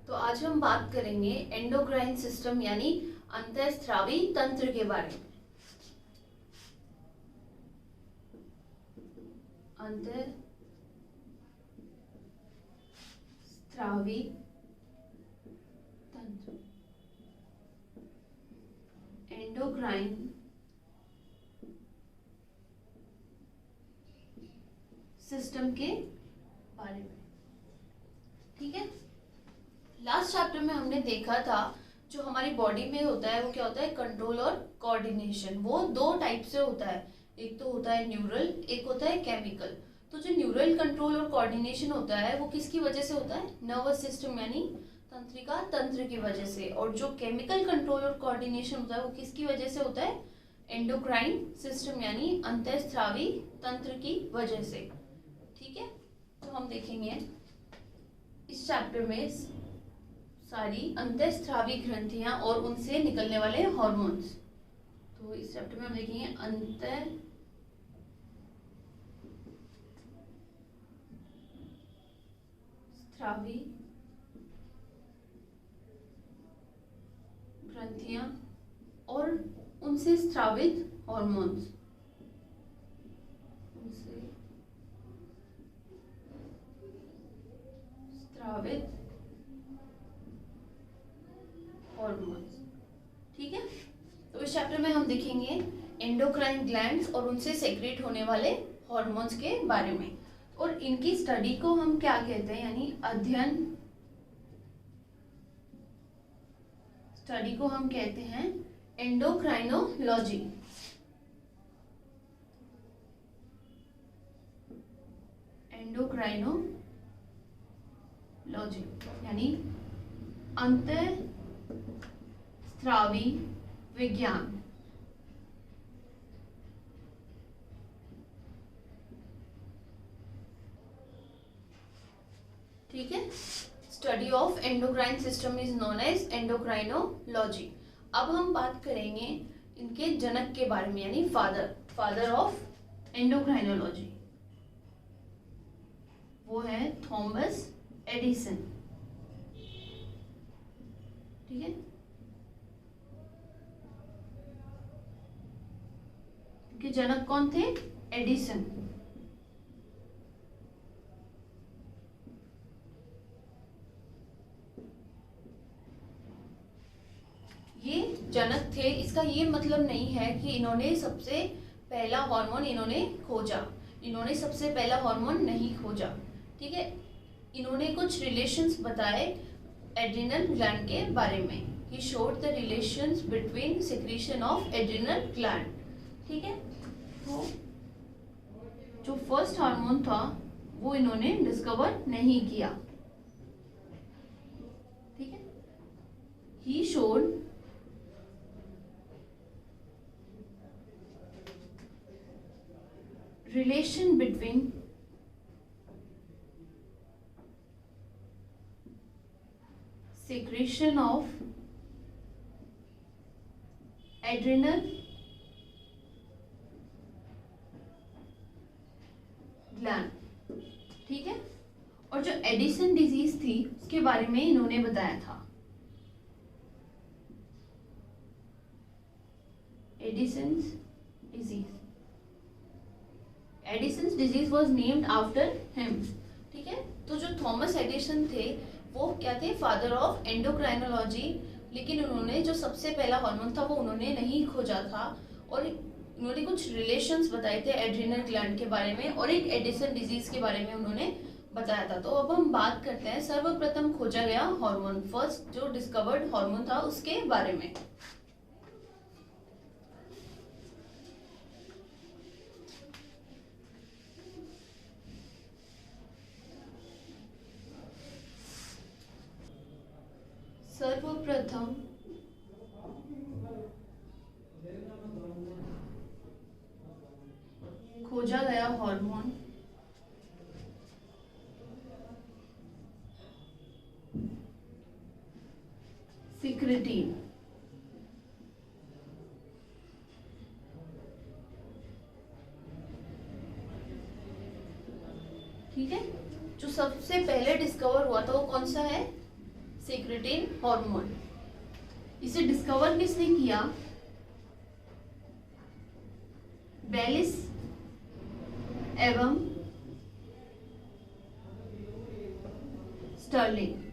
तो आज हम बात करेंगे एंडोक्राइन सिस्टम यानी अंतःस्रावी तंत्र के बारे में। अंतःस्रावी तंत्र, एंडोक्राइन सिस्टम के बारे में। ठीक है, लास्ट चैप्टर में हमने देखा था जो हमारी बॉडी में होता है वो क्या होता है, कंट्रोल और कोऑर्डिनेशन। वो दो टाइप से होता है, एक तो होता है न्यूरल, एक होता है केमिकल। तो जो न्यूरल कंट्रोल और कोऑर्डिनेशन होता है वो किसकी वजह से होता है, नर्वस सिस्टम यानी तंत्रिका तंत्र की वजह से। और जो केमिकल कंट्रोल और कोऑर्डिनेशन होता है वो किसकी वजह से होता है, एंडोक्राइन सिस्टम यानी अंतःस्रावी तंत्र की वजह से। ठीक है, तो हम देखेंगे इस चैप्टर में सारी अंतःस्रावी ग्रंथियां और उनसे निकलने वाले हार्मोन्स। तो इस चैप्टर में हम देखेंगे अंतःस्रावी ग्रंथियां और उनसे स्रावित हार्मोन्स। उनसे स्रावित हार्मोन्स। ठीक है, तो इस चैप्टर में हम देखेंगे एंडोक्राइन ग्लैंड्स और उनसे सेक्रेट होने वाले हार्मोन्स के बारे में। और इनकी स्टडी को हम क्या कहते हैं, यानी अध्ययन, स्टडी को हम कहते हैं एंडोक्राइनोलॉजी। एंडोक्राइनोलॉजी यानी अंतःस्रावी विज्ञान। ठीक है, study of endocrine system is known as endocrinology. अब हम बात करेंगे इनके जनक के बारे में, यानी फादर ऑफ एंडोक्राइनोलॉजी। वो है थॉमस एडिसन। ठीक है, इनके जनक कौन थे, एडिसन। ये जनक थे, इसका ये मतलब नहीं है कि इन्होंने सबसे पहला हार्मोन इन्होंने खोजा। इन्होंने सबसे पहला हार्मोन नहीं खोजा। ठीक है, इन्होंने कुछ रिलेशंस बताए एड्रिनल ग्लैंड के बारे में। He showed the relations between secretion of adrenal gland. ठीक है, तो जो फर्स्ट हार्मोन था वो इन्होंने डिस्कवर नहीं किया। ठीक है, he showed relation between secretion of adrenal gland। ठीक है, और जो एडिसन डिजीज थी उसके बारे में इन्होंने बताया था। Edison's disease, Edison's disease was named after him. ठीक है, तो जो थॉमस एडिसन थे वो क्या थे, फादर ऑफ एंडोक्राइनोलॉजी। लेकिन उन्होंने जो सबसे पहला हार्मोन था वो उन्होंने नहीं खोजा था, और उन्होंने कुछ रिलेशंस बताए थे एड्रिनल ग्लैंड के बारे में, और एक एडिसन डिजीज के बारे में उन्होंने बताया था। तो अब हम बात करते हैं सर्वप्रथम खोजा गया हार्मोन, फर्स्ट जो डिस्कवर्ड हार्मोन था उसके बारे में। सर्वप्रथम खोजा गया हार्मोन सिक्रेटिन। ठीक है, जो सबसे पहले डिस्कवर हुआ था वो कौन सा है, सेक्रेटिन हार्मोन। इसे डिस्कवर किसने किया? बेलिस एवं स्टर्लिंग।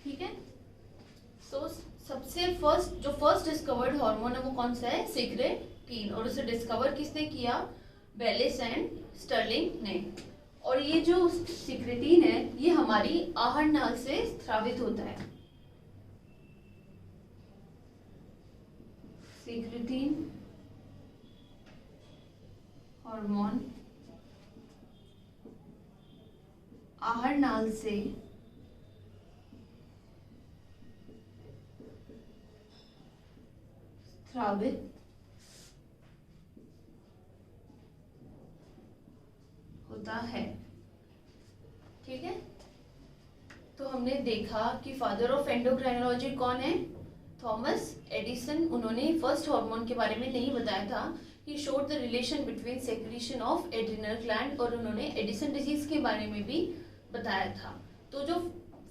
ठीक है, सो सबसे फर्स्ट डिस्कवर्ड हार्मोन है वो कौन सा है? सेक्रेटिन। और उसे डिस्कवर किसने किया? बेलिस एंड स्टर्लिंग ने। और ये जो सेक्रेटिन है ये हमारी आहार नाल से स्रावित होता है। सेक्रेटिन हार्मोन आहार नाल से स्रावित होता है। ठीक है, तो हमने देखा कि फादर ऑफ एंडोक्राइनोलॉजी कौन है? Thomas Edison. उन्होंने फर्स्ट हार्मोन के बारे में नहीं बताया था। He showed the relation between secretion of adrenal gland, और उन्होंने एडिसन डिजीज के बारे में भी बताया था। तो जो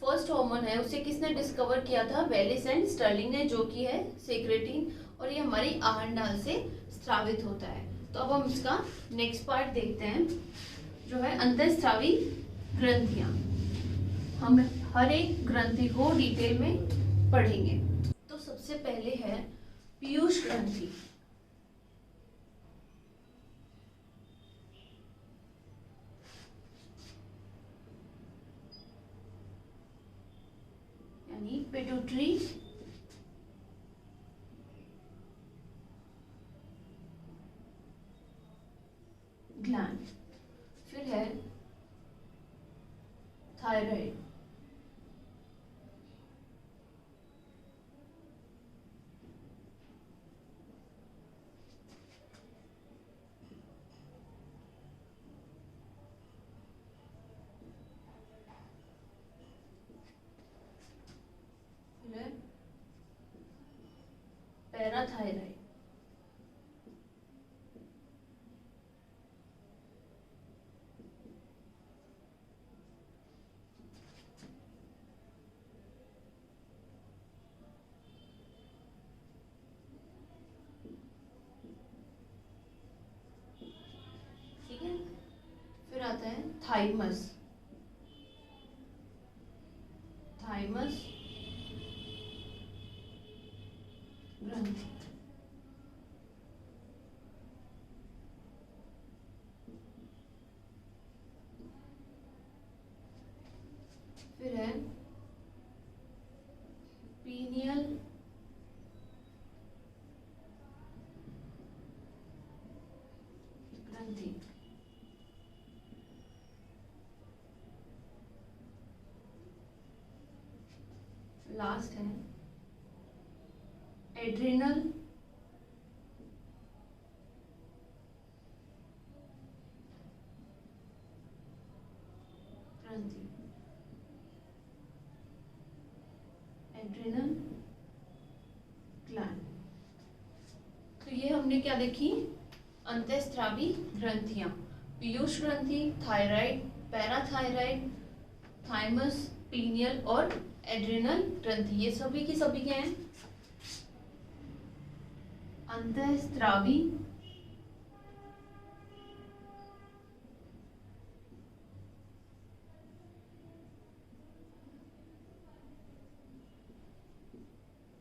फर्स्ट हार्मोन है उसे किसने डिस्कवर किया था? बेलिस एंड स्टर्लिंग ने, जो कि है सेक्रेटिन, और ये हमारी आहार नाल से स्रावित होता है। तो अब हम इसका नेक्स्ट पार्ट देखते हैं, जो है अंतःस्रावी ग्रंथियां। हम हर एक ग्रंथि को डिटेल में पढ़ेंगे। तो सबसे पहले है पीयूष ग्रंथि। यानी पिट्यूटरी ग्लैंड। फिर है थायराइड। फिर है पैराथायराइड। ठीक है, फिर आता है थाइमस। थाइमस ग्रंथि। फिर है पीनियल ग्रंथि। लास्ट है एड्रिनल ग्रंथि। Adrenal gland. तो ये हमने क्या देखी? अंतःस्रावी ग्रंथियां। पीयूष ग्रंथि, थायराइड, पैराथायराइड, थाइमस, पीनियल और एड्रिनल ग्रंथि। ये सभी की सभी क्या हैं? अंतःस्रावी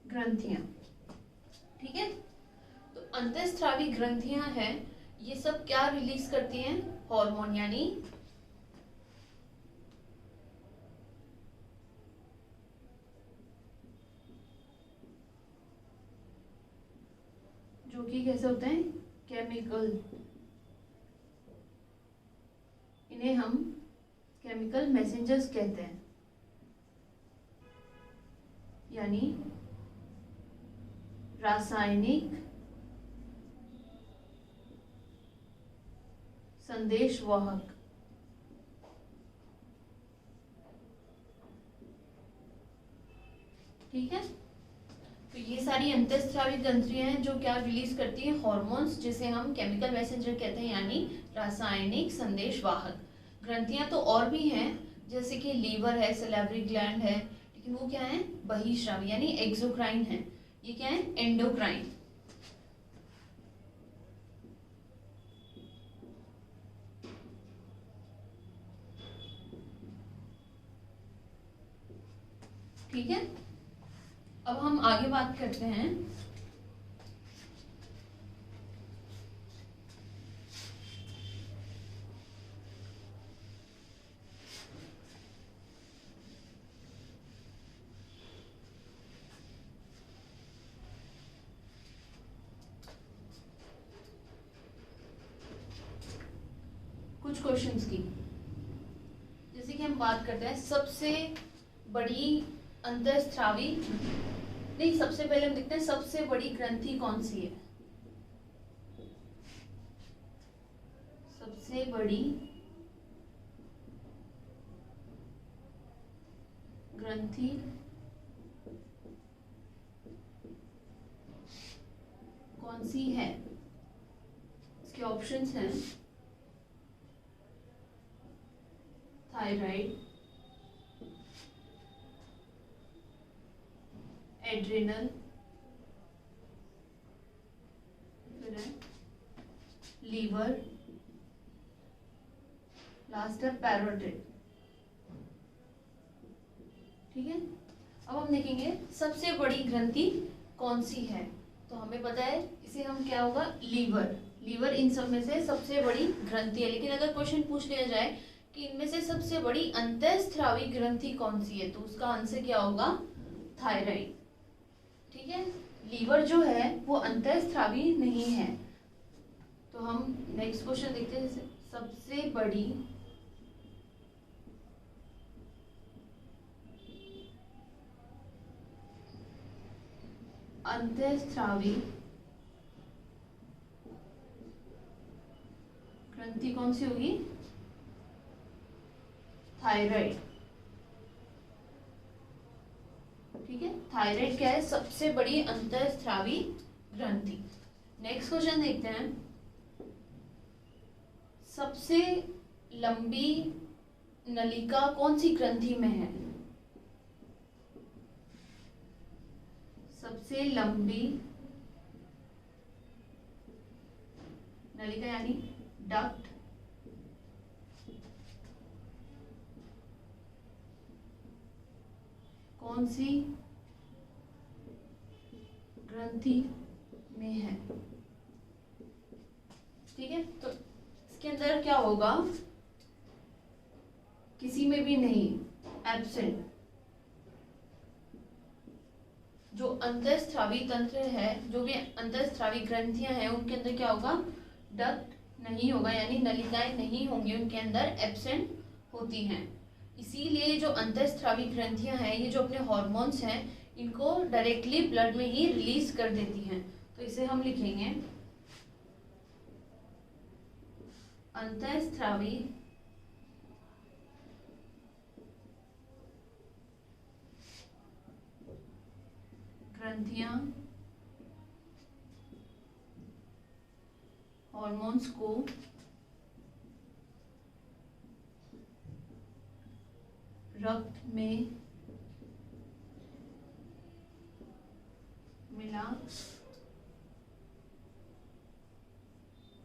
ग्रंथियां। ठीक है, तो अंतःस्रावी ग्रंथियां हैं, ये सब क्या रिलीज करती हैं? हार्मोन, यानी जो कि कैसे होते हैं? केमिकल। इन्हें हम केमिकल मैसेंजर्स कहते हैं, यानी रासायनिक संदेशवाहक। ठीक है, तो ये सारी अंतःस्रावी ग्रंथियां हैं जो क्या रिलीज करती हैं, हॉर्मोन्स, जिसे हम केमिकल मैसेंजर कहते हैं, यानी रासायनिक संदेश वाहक। ग्रंथियां तो और भी हैं, जैसे कि लीवर है, सैलिवरी ग्लैंड है, लेकिन वो क्या है, बहिःस्रावी यानी एक्सोक्राइन है। ये क्या है, एंडोक्राइन। ठीक है, अब हम आगे बात करते हैं कुछ क्वेश्चंस की। जैसे कि हम बात करते हैं सबसे बड़ी अंतःस्रावी, नहीं, सबसे पहले हम देखते हैं सबसे बड़ी ग्रंथि कौन सी है। सबसे बड़ी ग्रंथि कौन सी है, इसके ऑप्शंस हैं थायराइड, एड्रिनल, फिर है लीवर, लास्ट है पैरोटिड। ठीक है, अब हम देखेंगे सबसे बड़ी ग्रंथि कौन सी है। तो हमें पता है इसे हम क्या होगा, लीवर। लीवर इन सब में से सबसे बड़ी ग्रंथि है। लेकिन अगर क्वेश्चन पूछ लिया जाए कि इनमें से सबसे बड़ी अंतःस्रावी ग्रंथि कौन सी है, तो उसका आंसर क्या होगा, थायराइड। ठीक है, लीवर जो है वो अंतःस्रावी नहीं है। तो हम नेक्स्ट क्वेश्चन देखते हैं, जैसे सबसे बड़ी अंतःस्रावी ग्रंथि कौन सी होगी, थायराइड। ठीक है, थायराइड क्या है, सबसे बड़ी अंतःस्रावी ग्रंथि। नेक्स्ट क्वेश्चन देखते हैं, सबसे लंबी नलिका कौन सी ग्रंथि में है। सबसे लंबी नलिका यानी डक्ट कौन सी ग्रंथि में है। ठीक है, तो इसके अंदर क्या होगा, किसी में भी नहीं, एब्सेंट। जो अंतःस्रावी तंत्र है, जो भी अंतःस्रावी ग्रंथियां हैं, उनके अंदर क्या होगा, डक्ट नहीं होगा, यानी नलिकाएं नहीं होंगी, उनके अंदर एब्सेंट होती हैं। इसीलिए जो अंतःस्रावी ग्रंथियां हैं, ये जो अपने हॉर्मोन्स हैं, इनको डायरेक्टली ब्लड में ही रिलीज कर देती हैं। तो इसे हम लिखेंगे अंतःस्रावी ग्रंथियां हॉर्मोन्स को रक्त में मिला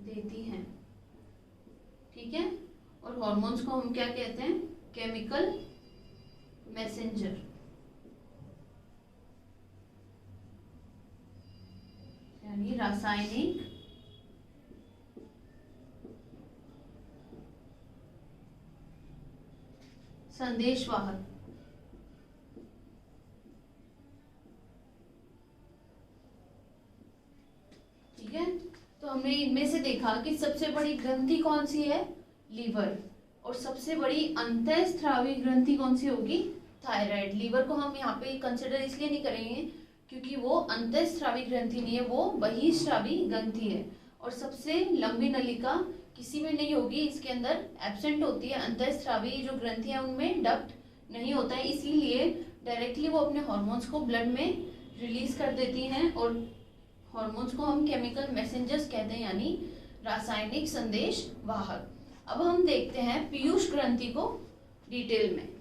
देती हैं। ठीक है, और हॉर्मोन्स को हम क्या कहते हैं, केमिकल मैसेंजर। यानी रासायनिक संदेशवाहक। ठीक है, तो हमने इनमें से देखा कि सबसे बड़ी ग्रंथि कौन सी है, लीवर, और सबसे बड़ी अंतःस्रावी ग्रंथि कौन सी होगी, थायराइड। लीवर को हम यहाँ पे कंसिडर इसलिए नहीं करेंगे क्योंकि वो अंतःस्रावी ग्रंथि नहीं है, वो बहिःस्रावी ग्रंथि है। और सबसे लंबी नलिका किसी में नहीं होगी, इसके अंदर एब्सेंट होती है। अंतःस्रावी जो ग्रंथियां उनमें डक्ट नहीं होता है, इसीलिए डायरेक्टली वो अपने हॉर्मोन्स को ब्लड में रिलीज कर देती हैं और हॉर्मोन्स को हम केमिकल मैसेंजर्स कहते हैं, यानी रासायनिक संदेश वाहक। अब हम देखते हैं पीयूष ग्रंथि को डिटेल में।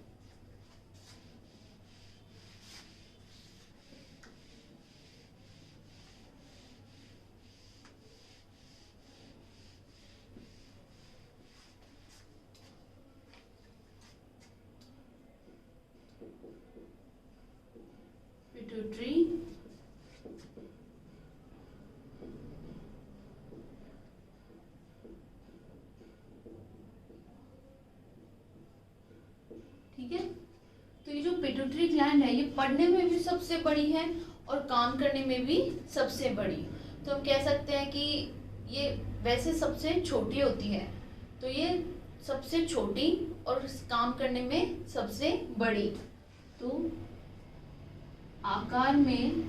पिट्यूटरी, ठीक है। तो ये जो पिट्यूटरी ग्लैंड है ये पढ़ने में भी सबसे बड़ी है और काम करने में भी सबसे बड़ी। तो हम कह सकते हैं कि ये वैसे सबसे छोटी होती है, तो ये सबसे छोटी और काम करने में सबसे बड़ी। तो आकार में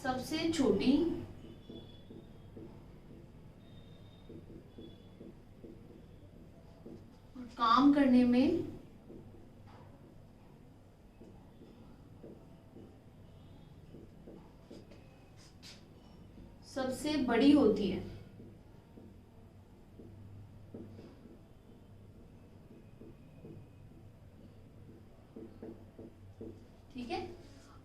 सबसे छोटी और काम करने में सबसे बड़ी होती है। ठीक है,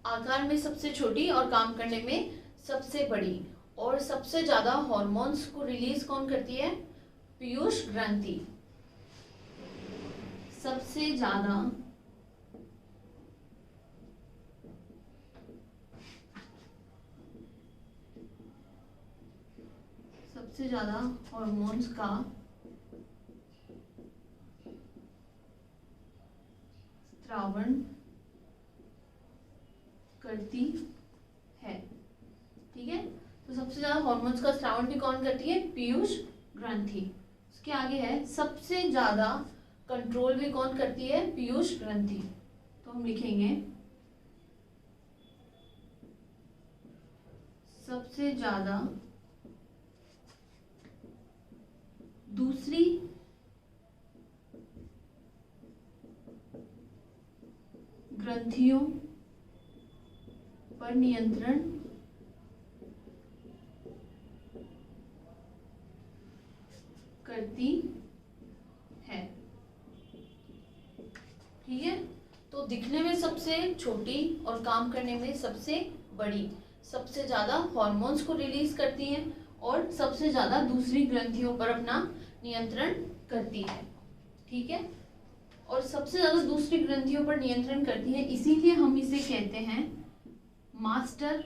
आकार में सबसे छोटी और काम करने में सबसे बड़ी। और सबसे ज्यादा हॉर्मोन्स को रिलीज कौन करती है? पीयूष ग्रंथि। सबसे ज्यादा हॉर्मोन्स का स्रावन करती है। ठीक है, तो सबसे ज्यादा हॉर्मोन्स का स्रावन भी कौन करती है? पीयूष ग्रंथि। उसके आगे है सबसे ज्यादा कंट्रोल भी कौन करती है? पीयूष ग्रंथि। तो हम लिखेंगे सबसे ज्यादा दूसरी ग्रंथियों पर नियंत्रण करती है। ठीक है, तो दिखने में सबसे छोटी और काम करने में सबसे बड़ी, सबसे ज्यादा हॉर्मोन्स को रिलीज करती हैं और सबसे ज्यादा दूसरी ग्रंथियों पर अपना नियंत्रण करती है। ठीक है, और सबसे ज्यादा दूसरी ग्रंथियों पर नियंत्रण करती है, इसीलिए हम इसे कहते हैं मास्टर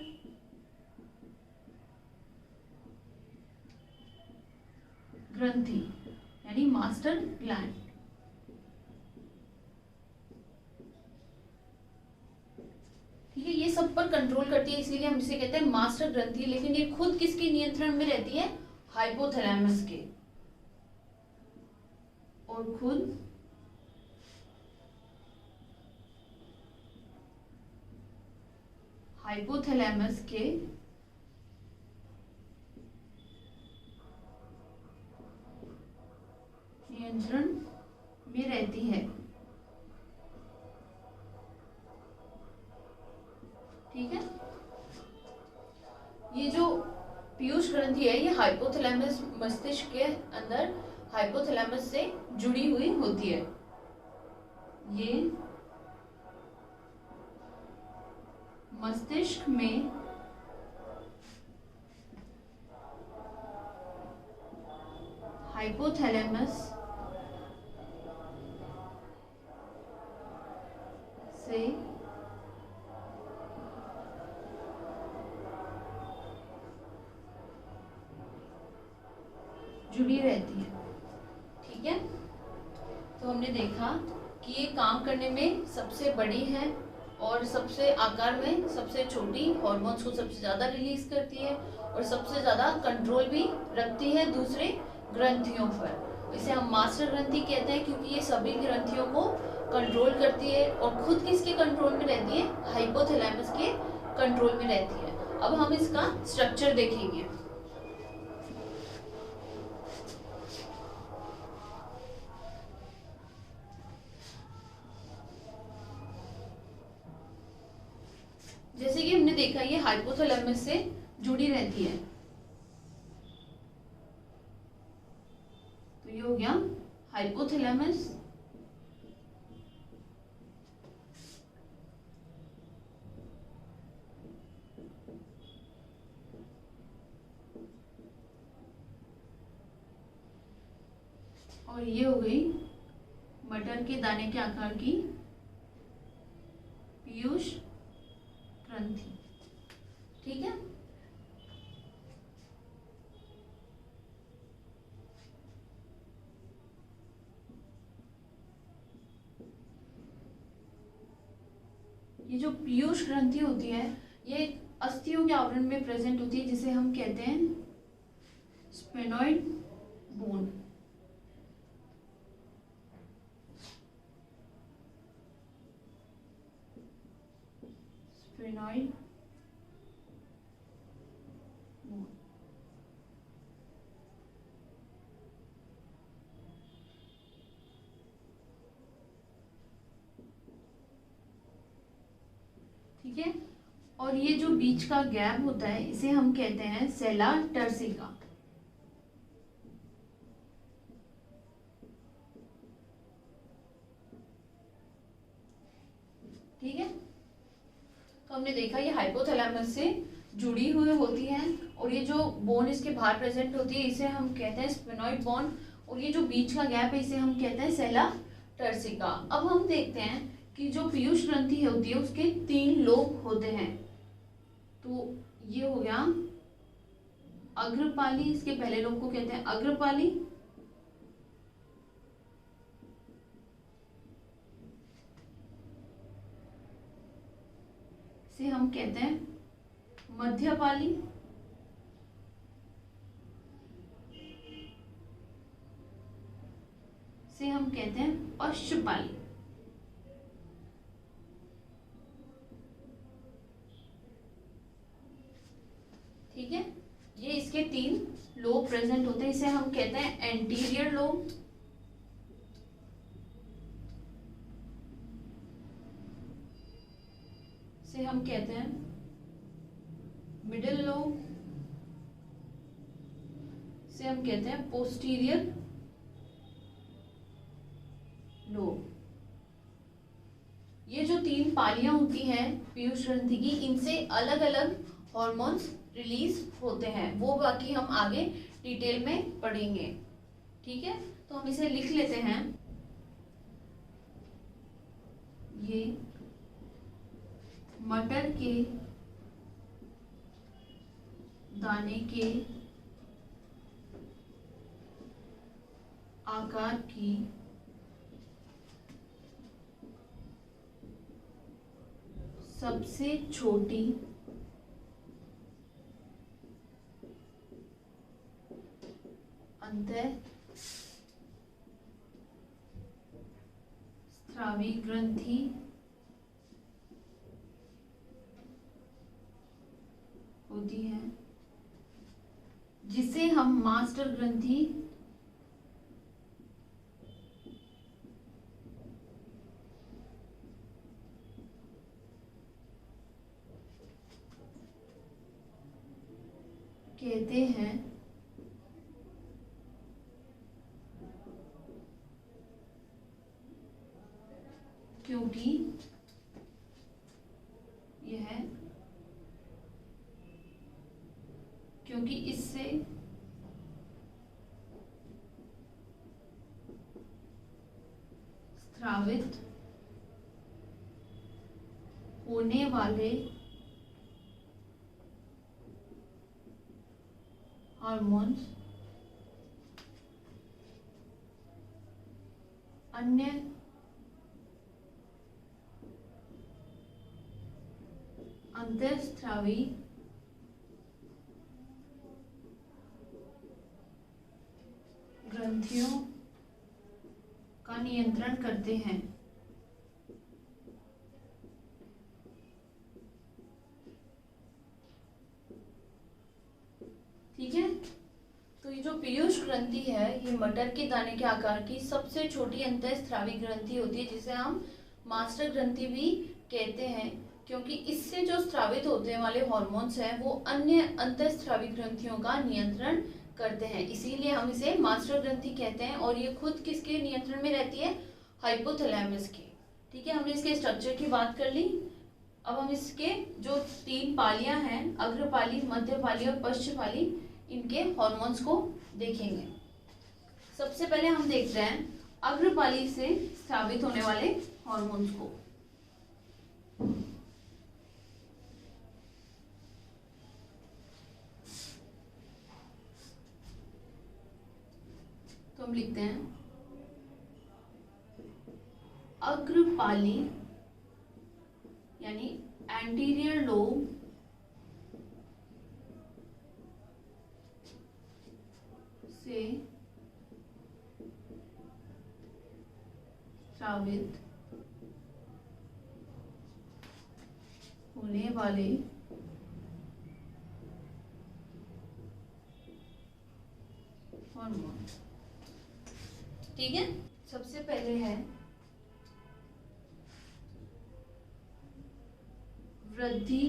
ग्रंथि, यानी मास्टर ग्लैंड। ठीक है, ये सब पर कंट्रोल करती है, इसीलिए हम इसे कहते हैं मास्टर ग्रंथि। लेकिन ये खुद किसके नियंत्रण में रहती है? हाइपोथैलेमस के। और खुद हाइपोथैलेमस के नियंत्रण में रहती है। ठीक है, ये जो पीयूष ग्रंथि है ये हाइपोथैलेमस मस्तिष्क के अंदर हाइपोथैलेमस से जुड़ी हुई होती है। ये मस्तिष्क में हाइपोथैलेमस से जुड़ी रहती है। ठीक है, तो हमने देखा कि ये काम करने में सबसे बड़ी है और सबसे आकार में सबसे छोटी, हॉर्मोन्स को सबसे ज़्यादा रिलीज करती है और सबसे ज़्यादा कंट्रोल भी रखती है दूसरे ग्रंथियों पर। इसे हम मास्टर ग्रंथि कहते हैं क्योंकि ये सभी ग्रंथियों को कंट्रोल करती है और खुद किसके कंट्रोल में रहती है? हाइपोथैलेमस के कंट्रोल में रहती है। अब हम इसका स्ट्रक्चर देखेंगे। देखा ये हाइपोथैलेमस से जुड़ी रहती है। तो ये हो गया हाइपोथैलेमस। और ये हो गई मटर के दाने के आकार की पीयूष ग्रंथि। ठीक है, ये जो पीयूष ग्रंथि होती है ये अस्थियों के आवरण में प्रेजेंट होती है, जिसे हम कहते हैं स्फेनॉइड बोन। Sphenoid bone. ठीक है, और ये जो बीच का गैप होता है इसे हम कहते हैं सेला टर्सिका। ठीक है, तो हमने देखा ये हाइपोथैलेमस से जुड़ी हुई होती है, और ये जो बोन इसके बाहर प्रेजेंट होती है इसे हम कहते हैं स्फेनॉइड बोन, और ये जो बीच का गैप है इसे हम कहते हैं सेला टर्सिका। अब हम देखते हैं कि जो पीयूष ग्रंथि होती है उसके 3 लोब होते हैं। तो ये हो गया अग्रपाली, इसके पहले लोब को कहते हैं अग्रपाली, से हम कहते हैं मध्यपाली, से हम कहते हैं पश्चपाली। ठीक है, ये इसके 3 लोब प्रेजेंट होते हैं, इसे हम कहते हैं एंटीरियर लोब, से हम कहते हैं मिडिल लोब, से हम कहते हैं पोस्टीरियर लोब। ये जो 3 पालियां होती हैं पीयूष ग्रंथि की, इनसे अलग अलग हॉर्मोन्स रिलीज होते हैं, वो बाकी हम आगे डिटेल में पढ़ेंगे। ठीक है, तो हम इसे लिख लेते हैं। ये मटर के दाने के आकार की सबसे छोटी अंतःस्रावी ग्रंथि होती है, जिसे हम मास्टर ग्रंथि कहते हैं। क्योंकि इससे स्रावित होने वाले हार्मोन्स अन्य अंतःस्रावी ग्रंथियों का नियंत्रण करते हैं। ठीक है, तो ये जो पीयूष ग्रंथि है ये मटर के दाने के आकार की सबसे छोटी अंतःस्रावी ग्रंथि होती है, जिसे हम मास्टर ग्रंथि भी कहते हैं। क्योंकि इससे जो स्रावित होने वाले हॉर्मोन्स हैं वो अन्य अंतःस्रावी ग्रंथियों का नियंत्रण करते हैं, इसीलिए हम इसे मास्टर ग्रंथि कहते हैं। और ये खुद किसके नियंत्रण में रहती है? हाइपोथैलेमस के। ठीक है, हमने इसके स्ट्रक्चर की बात कर ली। अब हम इसके जो 3 पालियां हैं, अग्रपाली, मध्यपाली और पश्चपाली, इनके हॉर्मोन्स को देखेंगे। सबसे पहले हम देखते हैं अग्रपाली से स्रावित होने वाले हॉर्मोन्स को। तो हम लिखते हैं अग्रपाली यानी एंटीरियर लोब से स्रावित होने वाले हार्मोन। ठीक है, सबसे पहले है वृद्धि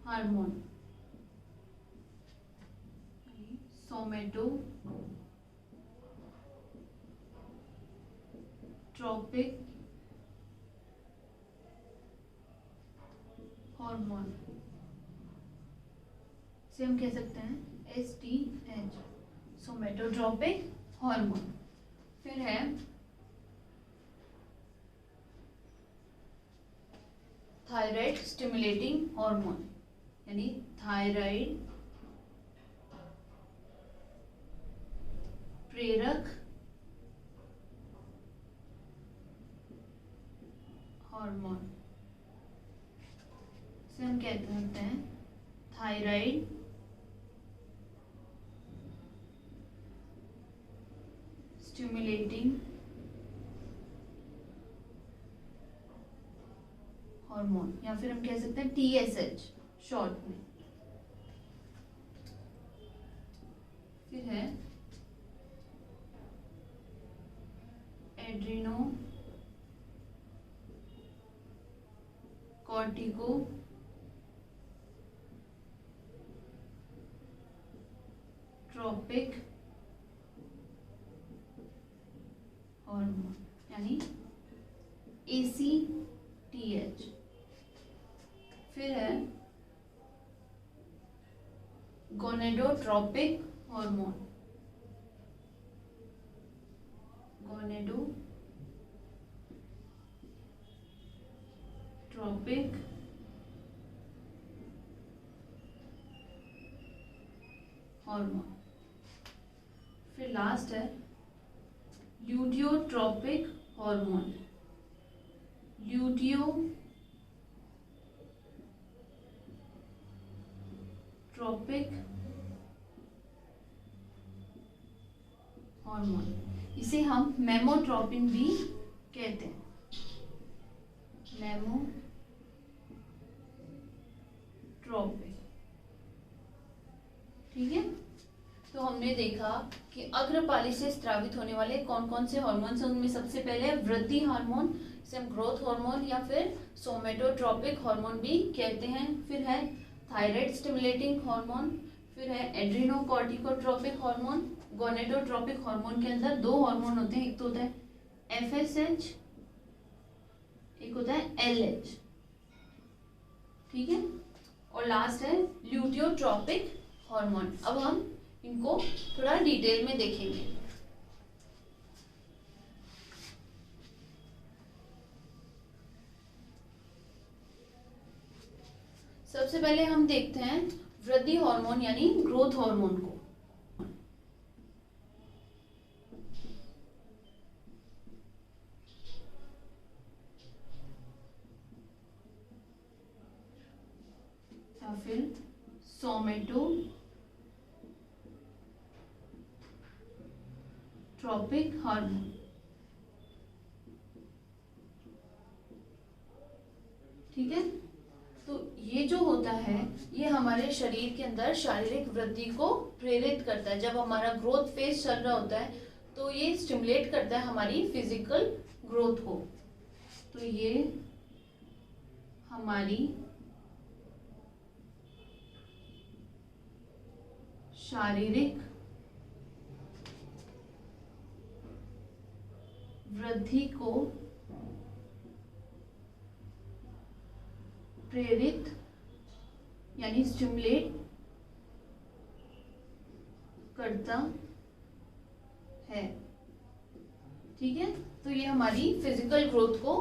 हार्मोन, सोमेटोट्रोपिक हार्मोन से हम कह सकते हैं STH, सोमेटोट्रोपिक हार्मोन। फिर है थायराइड स्टिमुलेटिंग हार्मोन यानी थायराइड प्रेरक हार्मोन से हम कहते हैं थायराइड स्टिमुलेटिंग हार्मोन, या फिर हम कह सकते हैं TSH शॉर्ट में। फिर है एड्रीनो कॉर्टिको ट्रोपिक हार्मोन यानी ACTH। फिर है गोनेडोट्रोपिक हार्मोन, गोनेडोट्रोपिक हार्मोन। फिर लास्ट है ल्यूटियोट्रोपिक हार्मोन, ल्यूटियोट्रोपिक हार्मोन, इसे हम मेमोट्रोपिन भी कहते हैं, मेमोट्रोपिक। ठीक है, तो हमने देखा कि अग्रपाली से स्रावित होने वाले कौन कौन से हार्मोन्स हैं। उनमें सबसे पहले वृद्धि हार्मोन, इसे हम ग्रोथ हार्मोन या फिर सोमेटोट्रोपिक हार्मोन भी कहते हैं। फिर है थायराइड स्टिमुलेटिंग हार्मोन, फिर है एड्रीनोकॉर्टिकोट्रोपिक हार्मोन। गोनेडोट्रोपिक हार्मोन के अंदर 2 हार्मोन होते हैं, एक तो होता है FSH, एक होता है LH। ठीक है, और लास्ट है ल्यूटियोट्रोपिक हार्मोन। अब हम इनको थोड़ा डिटेल में देखेंगे। सबसे पहले हम देखते हैं वृद्धि हार्मोन यानी ग्रोथ हार्मोन को। या फिर सोमेटोट्रोपिक हार्मोन। ठीक है, तो ये जो होता है ये हमारे शरीर के अंदर शारीरिक वृद्धि को प्रेरित करता है। जब हमारा ग्रोथ फेज चल रहा होता है तो ये स्टिमुलेट करता है हमारी फिजिकल ग्रोथ को। तो ये हमारी शारीरिक वृद्धि को प्रेरित यानी स्टिमुलेट करता है। ठीक है, तो ये हमारी फिजिकल ग्रोथ को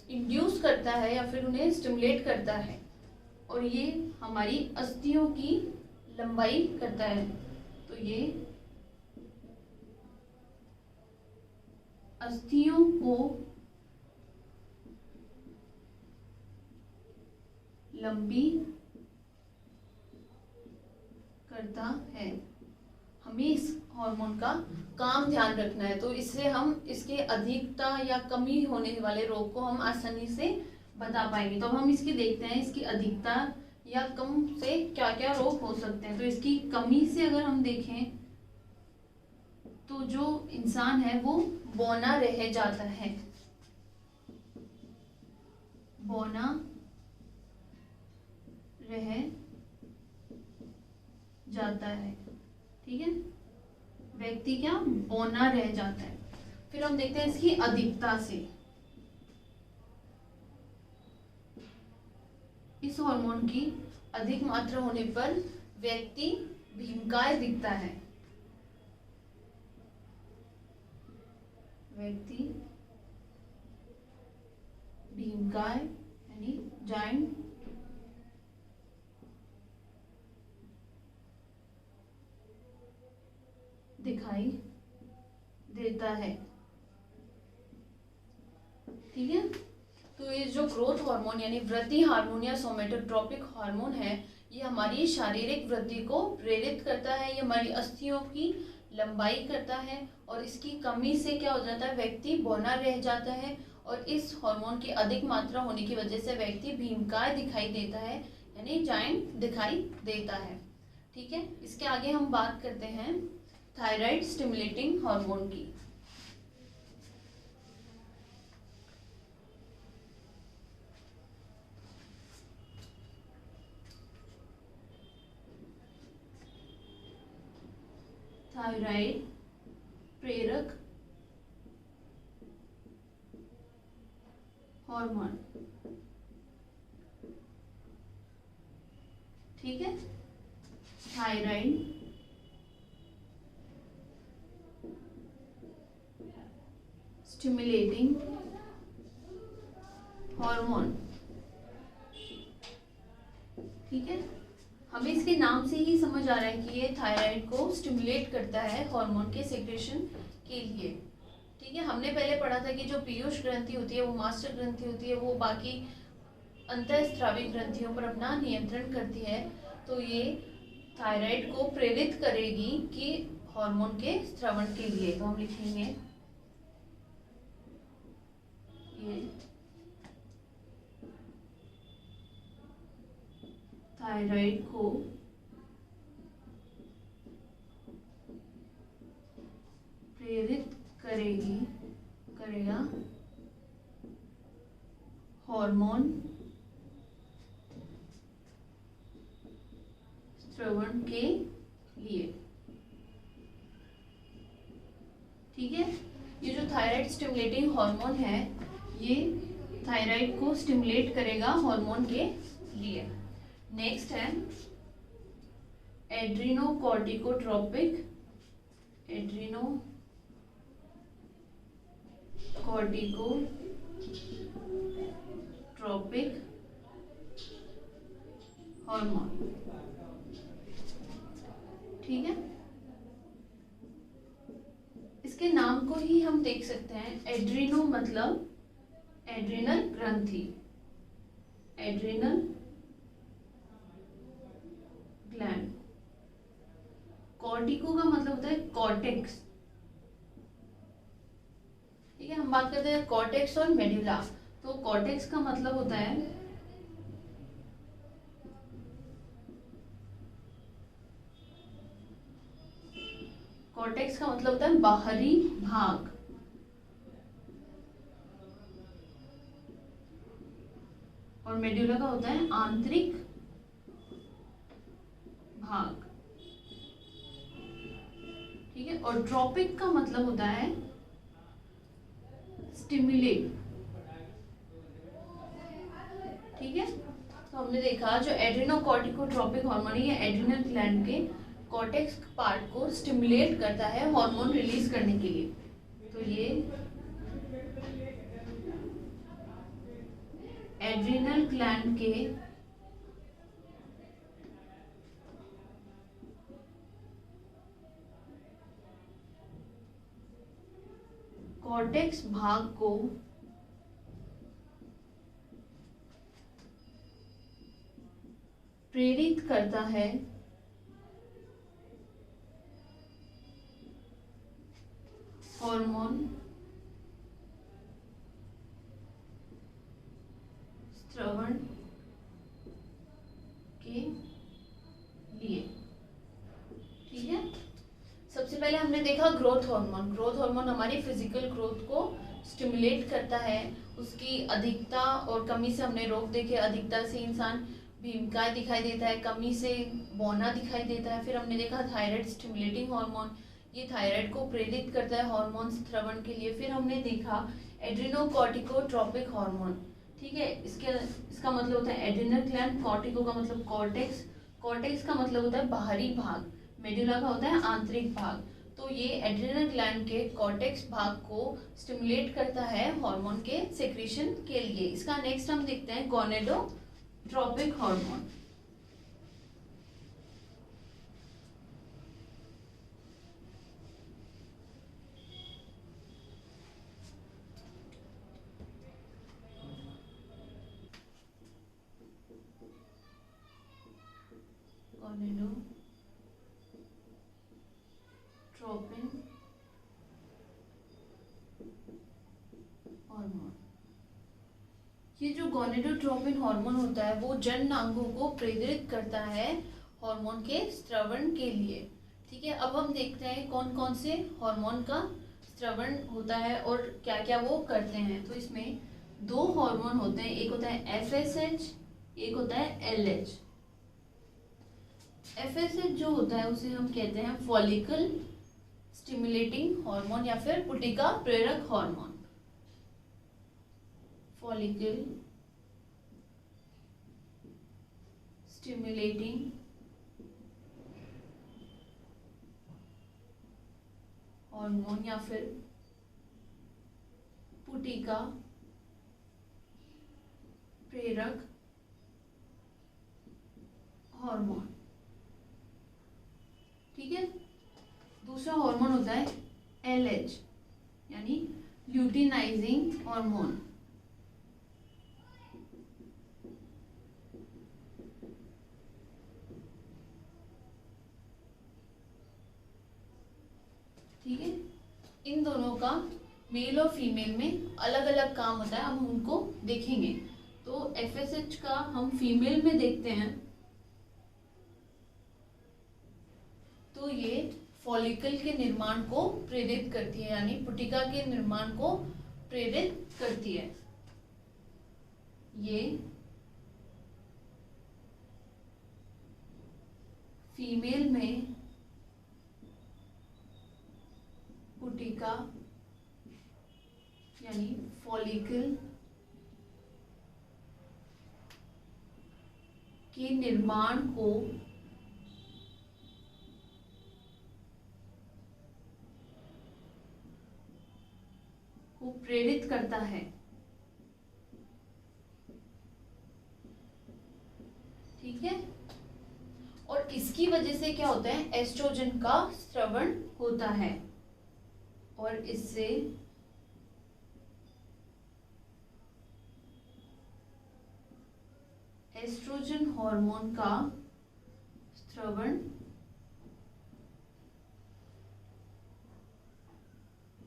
इंड्यूस करता है या फिर उन्हें स्टिमुलेट करता है, और ये हमारी अस्थियों की लंबाई करता है। तो ये अस्थियों को लंबी करता है। हमें इस हार्मोन का काम ध्यान रखना है, तो इससे हम इसके अधिकता या कमी होने वाले रोग को हम आसानी से बता पाएंगे। तो अब हम इसकी देखते हैं, इसकी अधिकता या कम से क्या क्या रोग हो सकते हैं। तो इसकी कमी से अगर हम देखें तो जो इंसान है वो बौना रह जाता है, बौना रह जाता है। ठीक है, व्यक्ति क्या बौना रह जाता है। फिर हम देखते हैं इसकी अधिकता से। इस हार्मोन की अधिक मात्रा होने पर व्यक्ति भीमकाय दिखता है, व्यक्ति भीमकाय यानी जाइंट दिखाई देता है। ठीक है, तो ये जो ग्रोथ हार्मोन यानी वृद्धि हार्मोन या सोमेटोट्रोपिक हार्मोन है, ये हमारी शारीरिक वृद्धि को प्रेरित करता है, ये हमारी अस्थियों की लंबाई करता है, और इसकी कमी से क्या हो जाता है, व्यक्ति बौना रह जाता है, और इस हार्मोन की अधिक मात्रा होने की वजह से व्यक्ति भीमकाय दिखाई देता है यानी जाइंट दिखाई देता है। ठीक है, इसके आगे हम बात करते हैं थायराइड स्टिमुलेटिंग हार्मोन की। थायराइड प्रेरक हार्मोन। ठीक है, थायराइड स्टिमुलेटिंग हार्मोन। ठीक है, हमें इसके नाम से ही समझ आ रहा है कि ये थायराइड को स्टिमुलेट करता है हार्मोन के सेक्रेशन के लिए। ठीक है, हमने पहले पढ़ा था कि जो पीयूष ग्रंथि होती है वो मास्टर ग्रंथि होती है, वो बाकी अंतःस्रावी ग्रंथियों पर अपना नियंत्रण करती है। तो ये थायराइड को प्रेरित करेगी कि हार्मोन के स्रवण के लिए। तो हम लिखेंगे ये थायराइड को प्रेरित करेगा हार्मोन स्रवण के लिए। ठीक है, ये जो थायराइड स्टिमुलेटिंग हार्मोन है ये थायराइड को स्टिमुलेट करेगा हार्मोन के लिए। नेक्स्ट है एड्रीनोकॉर्टिकोट्रोपिक हार्मोन। ठीक है, इसके नाम को ही हम देख सकते हैं, एड्रीनो मतलब एड्रिनल ग्रंथि, एड्रिनल ग्लैंड। कॉर्टिको का मतलब होता है कॉर्टेक्स। ठीक है, हम बात करते हैं कॉर्टेक्स और मेडुला। तो कॉर्टेक्स का मतलब होता है बाहरी भाग। और मेड्यूला का होता है आंतरिक भाग, ठीक है। और ट्रॉपिक का मतलब होता है स्टिमुलेट, ठीक है। तो हमने देखा जो एड्रेनोकॉर्टिकोट्रोपिक हार्मोन है ये एड्रिनल ग्लैंड के कॉर्टेक्स पार्ट को स्टिमुलेट करता है हार्मोन रिलीज करने के लिए। तो ये एड्रिनल ग्लैंड के कॉर्टेक्स भाग को प्रेरित करता है हार्मोन स्रवण के लिए, ठीक है। सबसे पहले हमने देखा ग्रोथ हार्मोन। ग्रोथ हार्मोन हमारी फिजिकल ग्रोथ को स्टिमुलेट करता है, उसकी अधिकता और कमी से हमने रोक देखे। अधिकता से इंसान भीमकाय दिखाई देता है, कमी से बौना दिखाई देता है। फिर हमने देखा थायराइड स्टिमुलेटिंग हार्मोन, ये थायराइड को प्रेरित करता है हार्मोन स्रवण के लिए। फिर हमने देखा एड्रेनोकॉर्टिकोट्रोपिक हार्मोन, ठीक है। इसका मतलब होता है एड्रिनल ग्लैंड, कॉर्टिको का मतलब कॉर्टेक्स, कॉर्टेक्स का मतलब होता है बाहरी भाग, मेडुला का होता है आंतरिक भाग। तो ये एड्रिनल ग्लैंड के कॉर्टेक्स भाग को स्टिमुलेट करता है हार्मोन के सेक्रेशन के लिए। इसका नेक्स्ट हम देखते हैं गोनेडोट्रोपिक हार्मोन। गोनेडोट्रोपिन हार्मोन, ये जो गोनेडोट्रोपिन हार्मोन होता है वो जननांगों को प्रेरित करता है हार्मोन के स्रवण के लिए, ठीक है। अब हम देखते हैं कौन कौन से हार्मोन का स्रवण होता है और क्या क्या वो करते हैं। तो इसमें दो हार्मोन होते हैं, एक होता है FSH, एक होता है LH। FSH जो होता है उसे हम कहते हैं फॉलिकल स्टिमुलेटिंग हार्मोन या फिर पुटिका प्रेरक हार्मोन। फॉलिकल स्टिमुलेटिंग हार्मोन या फिर पुटिका प्रेरक हार्मोन, ठीक है। दूसरा हार्मोन होता है LH यानी ल्यूटिनाइजिंग हार्मोन, ठीक है। इन दोनों का मेल और फीमेल में अलग अलग काम होता है, हम उनको देखेंगे। तो FSH का हम फीमेल में देखते हैं तो ये फॉलिकल के निर्माण को प्रेरित करती है यानी पुटिका के निर्माण को प्रेरित करती है। ये फीमेल में पुटिका यानी फॉलिकल के निर्माण को प्रेरित करता है, ठीक है। और इसकी वजह से क्या होता है, एस्ट्रोजन का स्रवण होता है और इससे एस्ट्रोजन हार्मोन का स्रवण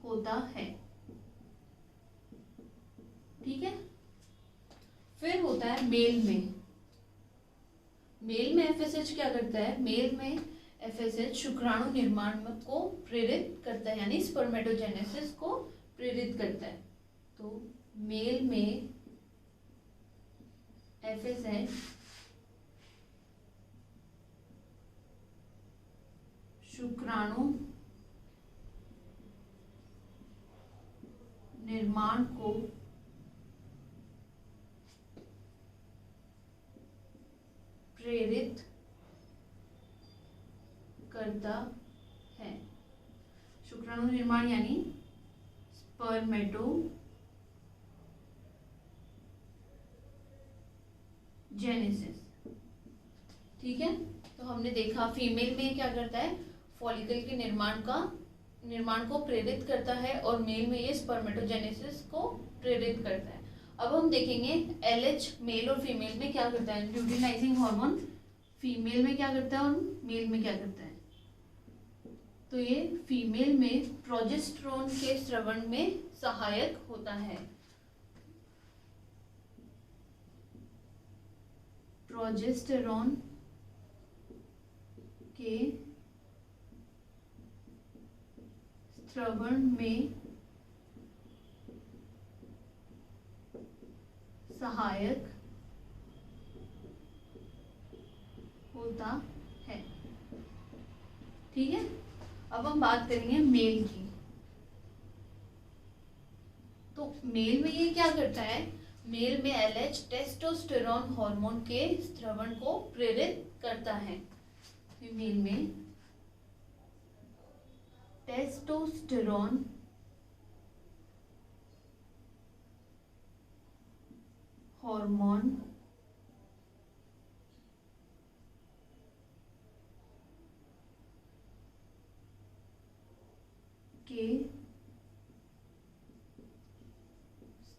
होता है, ठीक है। फिर होता है मेल में। मेल में FSH क्या करता है, मेल में FSH शुक्राणु निर्माण को प्रेरित करता है यानी स्पर्मेटोजेनेसिस को प्रेरित करता है। तो मेल में FSH शुक्राणु निर्माण को प्रेरित करता है। शुक्राणु निर्माण यानी स्पर्मेटोजेनेसिस। ठीक है, तो हमने देखा फीमेल में क्या करता है, फॉलिकल के निर्माण को प्रेरित करता है और मेल में ये स्पर्मेटोजेनेसिस को प्रेरित करता है। अब हम देखेंगे LH मेल और फीमेल में क्या करता है। ल्यूटिनाइजिंग हार्मोन फीमेल में क्या करता है और मेल में क्या करता है। तो ये फीमेल में प्रोजेस्टेरोन के स्रवण में सहायक होता है। प्रोजेस्टेरोन के स्रवण में सहायक होता है। ठीक है, अब हम बात करेंगे मेल की। तो मेल में ये क्या करता है, मेल में LH टेस्टोस्टेरोन हार्मोन के स्रवण को प्रेरित करता है। फीमेल में टेस्टोस्टेरोन हार्मोन के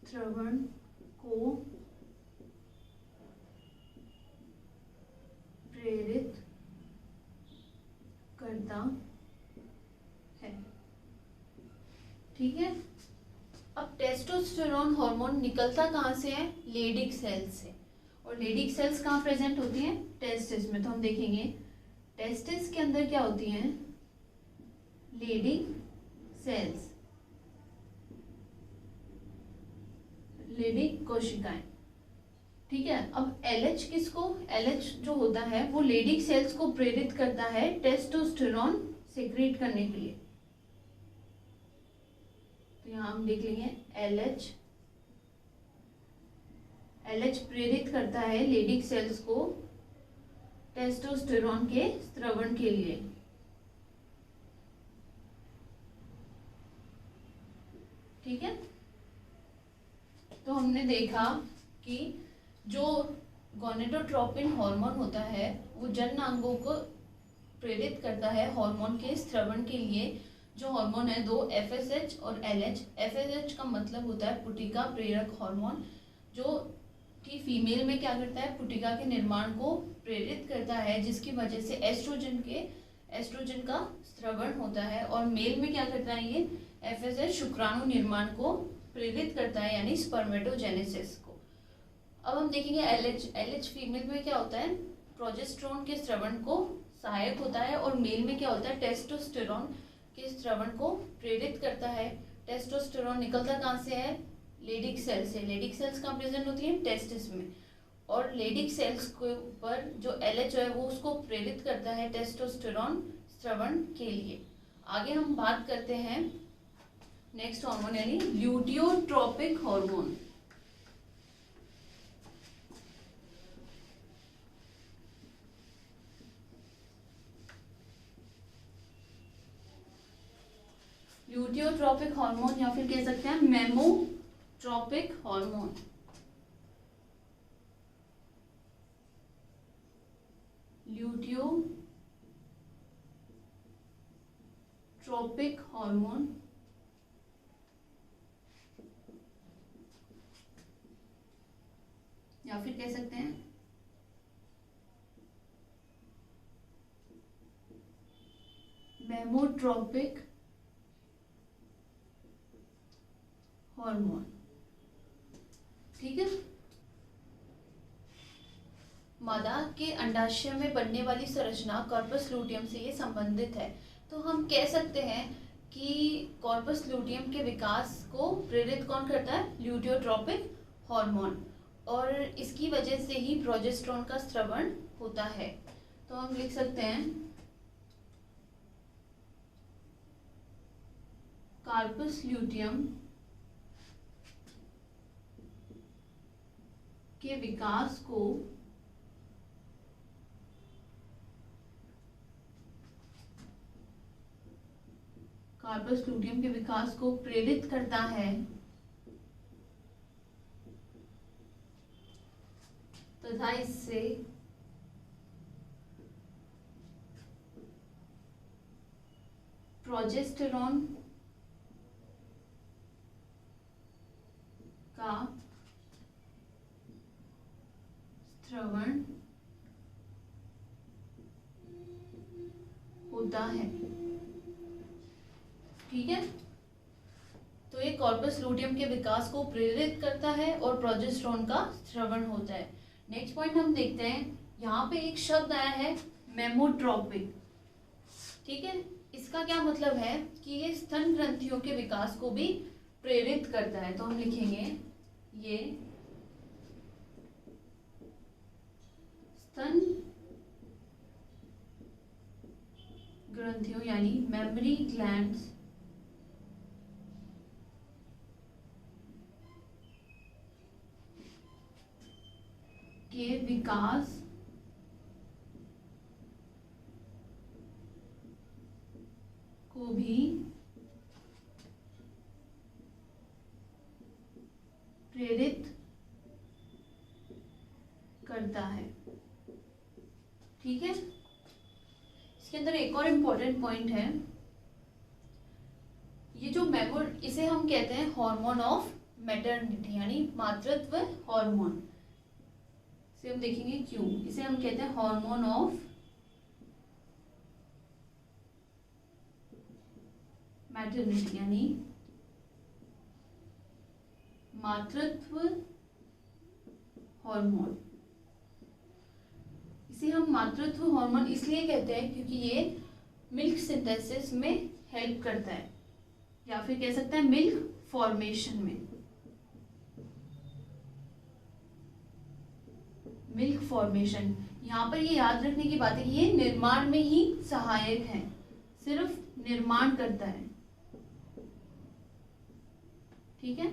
स्रवण को प्रेरित करता है। ठीक है, अब टेस्टोस्टेरोन हार्मोन निकलता कहाँ से है, लेडिक सेल्स से। और लेडिक सेल्स कहाँ प्रेजेंट होती हैं, टेस्टिस में। तो हम देखेंगे टेस्टिस के अंदर क्या होती हैं, लेडिक सेल्स, लेडिक कोशिकाएं। ठीक है, अब LH किसको, LH जो होता है वो लेडिक सेल्स को प्रेरित करता है टेस्टोस्टेरोन सेक्रेट करने के लिए। तो यहाँ हम देख लेंगे LH प्रेरित करता है लेडिक सेल्स को टेस्टोस्टेरोन के स्रवण के लिए। ठीक है, तो हमने देखा कि जो गोनेडोट्रोपिन हार्मोन होता है वो जनन अंगों को प्रेरित करता है हार्मोन के स्रवण के लिए। जो हार्मोन है दो, FSH और LH। FSH का मतलब होता है पुटिका प्रेरक हार्मोन, जो कि फीमेल में क्या करता है, पुटिका के निर्माण को प्रेरित करता है, जिसकी वजह से एस्ट्रोजन का स्रवण होता है। और मेल में क्या करता है, ये FSH शुक्राणु निर्माण को प्रेरित करता है यानी स्पर्मेटोजेनेसिस को। अब हम देखेंगे LH फीमेल में क्या होता है, प्रोजेस्टेरोन के स्रवण को सहायक होता है। और मेल में क्या होता है, टेस्टोस्टेरोन के स्रवण को प्रेरित करता है। टेस्टोस्टेरोन निकलता कहाँ से है, लेडिक सेल से। लेडिक सेल्स कहाँ प्रेजेंट होती है, टेस्टिस में। और लेडिक सेल्स के ऊपर जो LH है वो उसको प्रेरित करता है टेस्टोस्टेरोन स्रवण के लिए। आगे हम बात करते हैं नेक्स्ट हार्मोन यानी ल्यूटियोट्रोपिक हार्मोन। ल्यूटियोट्रोपिक हार्मोन या फिर कह सकते हैं मेमोट्रोपिक हार्मोन। ल्यूटियोट्रोपिक हार्मोन या फिर कह सकते हैं मेमोट्रोपिक हार्मोन। ठीक है, मादा के अंडाशय में बनने वाली संरचना कॉर्पस लूटियम से ये संबंधित है। तो हम कह सकते हैं कि कॉर्पस लूटियम के विकास को प्रेरित कौन करता है, ल्यूटियोट्रोपिक हार्मोन। और इसकी वजह से ही प्रोजेस्टेरोन का स्रवण होता है। तो हम लिख सकते हैं कार्पस ल्यूटियम के विकास को प्रेरित करता है तथा इससे प्रोजेस्टेरोन का स्रवण होता है। ठीक है, तो ये कॉर्पस लूटियम के विकास को प्रेरित करता है और प्रोजेस्टेरोन का स्रवण होता है। नेक्स्ट पॉइंट हम देखते हैं, यहाँ पे एक शब्द आया है मेमोट्रोपिक। ठीक है, इसका क्या मतलब है कि ये स्तन ग्रंथियों के विकास को भी प्रेरित करता है। तो हम लिखेंगे ये स्तन ग्रंथियों यानी मेमरी ग्लैंड्स के विकास को भी प्रेरित करता है। ठीक है, इसके अंदर एक और इम्पोर्टेंट पॉइंट है, ये जो इसे हम कहते हैं हार्मोन ऑफ मैटरनिटी यानी मातृत्व हार्मोन। इसे हम देखेंगे क्यों, इसे हम कहते हैं हार्मोन ऑफ मैटरनिटी यानी मातृत्व हार्मोन। इसे हम मातृत्व हार्मोन इसलिए कहते हैं क्योंकि ये मिल्क सिंथेसिस में हेल्प करता है, या फिर कह सकते हैं मिल्क फॉर्मेशन में। मिल्क फॉर्मेशन, यहाँ पर ये याद रखने की बात है कि ये निर्माण में ही सहायक है, सिर्फ निर्माण करता है। ठीक है,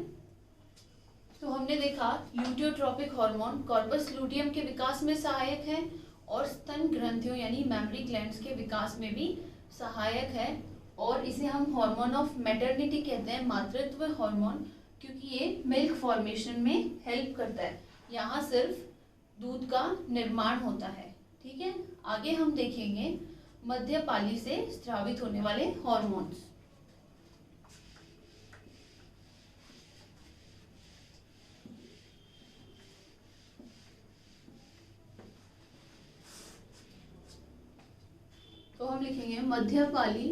तो हमने देखा ल्यूटियोट्रोपिक हार्मोन कॉर्पस लूटियम के विकास में सहायक है और स्तन ग्रंथियों यानी मेमरी ग्लैंड्स के विकास में भी सहायक है, और इसे हम हार्मोन ऑफ मैटरनिटी कहते हैं, मातृत्व हार्मोन, क्योंकि ये मिल्क फॉर्मेशन में हेल्प करता है। यहाँ सिर्फ दूध का निर्माण होता है। ठीक है, आगे हम देखेंगे मध्यपाली से स्रावित होने वाले हार्मोन्स। तो हम लिखेंगे मध्यपाली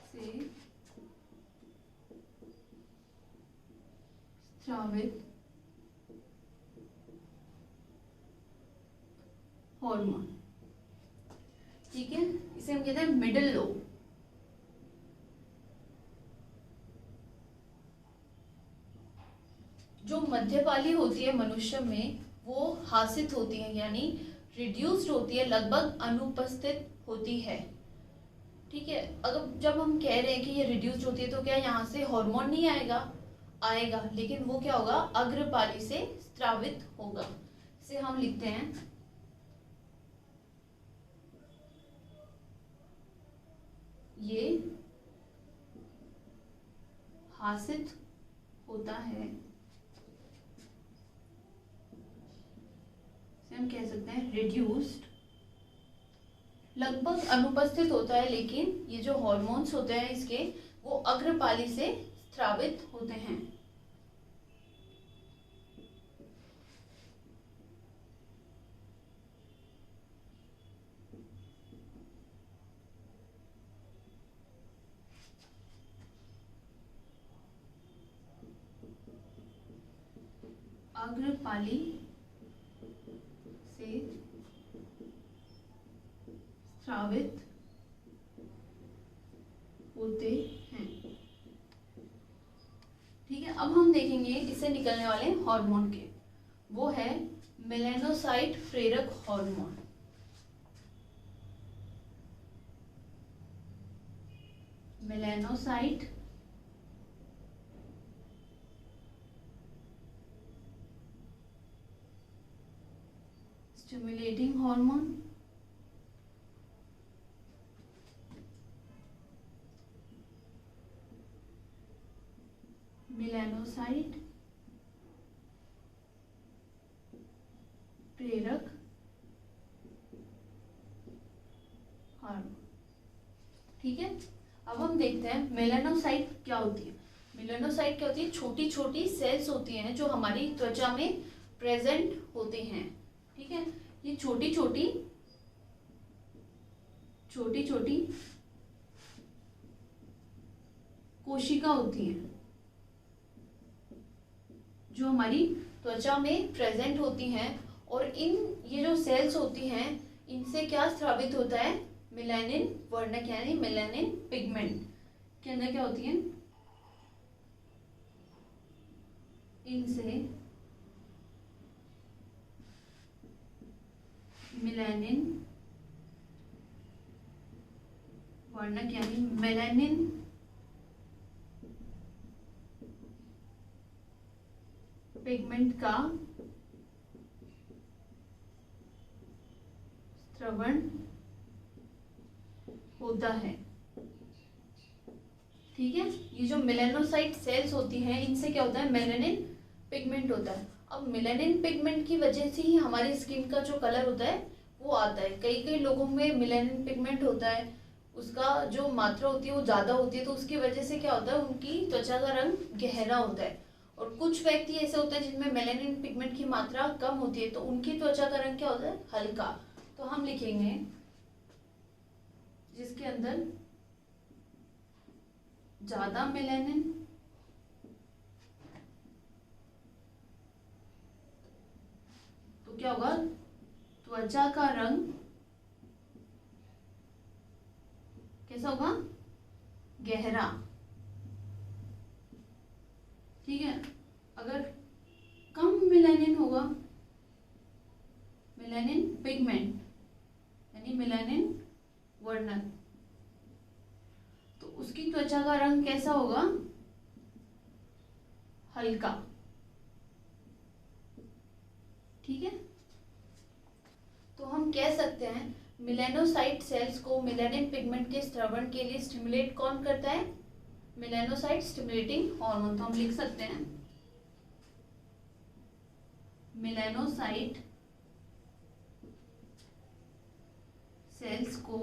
से स्रावित हार्मोन। ठीक है, इसे हम कहते हैं मिडिल लोब। जो मध्यपाली होती है मनुष्य में वो हासित होती है यानी रिड्यूस्ड होती है, लगभग अनुपस्थित होती है। ठीक है, अगर जब हम कह रहे हैं कि ये रिड्यूस्ड होती है तो क्या यहाँ से हार्मोन नहीं आएगा, लेकिन वो क्या होगा, अग्रपाली से स्रावित होगा। इसे हम लिखते हैं ये हासित होता है, हम कह सकते हैं रिड्यूस्ड, लगभग अनुपस्थित होता है, लेकिन ये जो हार्मोन्स होते हैं इसके वो अग्रपाली से स्रावित होते हैं। अग्रपाली से स्रावित होते हैं। ठीक है, अब हम देखेंगे इससे निकलने वाले हार्मोन के, वो है मेलानोसाइट प्रेरक hormone. Melanocyte stimulating hormone, melanocyte प्रेरक हार्मोन। ठीक है, अब हम देखते हैं मेलानोसाइट क्या होती है। मेलानोसाइट क्या होती है? छोटी छोटी सेल्स होती हैं जो हमारी त्वचा में प्रेजेंट होते हैं। ठीक है, ये छोटी छोटी कोशिका होती हैं जो हमारी त्वचा में प्रेजेंट होती हैं, और ये जो सेल्स होती हैं इनसे क्या स्रावित होता है? मेलानिन वर्णक यानी मेलानिन पिगमेंट के अंदर क्या होती है? इनसे मेलानिन वर्णक यानी मेलानिन पिगमेंट का स्रवण होता है। ठीक है, ये जो मेलानोसाइट सेल्स होती हैं इनसे क्या होता है? मेलानिन पिगमेंट होता है। अब मेलानिन पिगमेंट की वजह से ही हमारी स्किन का जो कलर होता है वो आता है। कई कई लोगों में मेलानिन पिगमेंट होता है, उसका जो मात्रा होती है वो ज़्यादा होती है, तो उसकी वजह से क्या होता है? उनकी त्वचा का रंग गहरा होता है। और कुछ व्यक्ति ऐसे होते हैं जिनमें मेलानिन पिगमेंट की मात्रा कम होती है, तो उनकी त्वचा का रंग क्या होता है? हल्का। तो हम लिखेंगे जिसके अंदर ज्यादा मेलानिन तो क्या होगा? त्वचा का रंग कैसा होगा? गहरा। ठीक है, अगर कम मेलानिन होगा, मेलानिन पिगमेंट यानी मेलानिन वर्णक, तो उसकी त्वचा का रंग कैसा होगा? हल्का। ठीक है, तो हम कह सकते हैं मेलानोसाइट सेल्स को मेलानिन पिगमेंट के स्रवण के लिए स्टिमुलेट कौन करता है? Melanocyte stimulating hormone. तो हम लिख सकते हैं मेलानोसाइट सेल्स को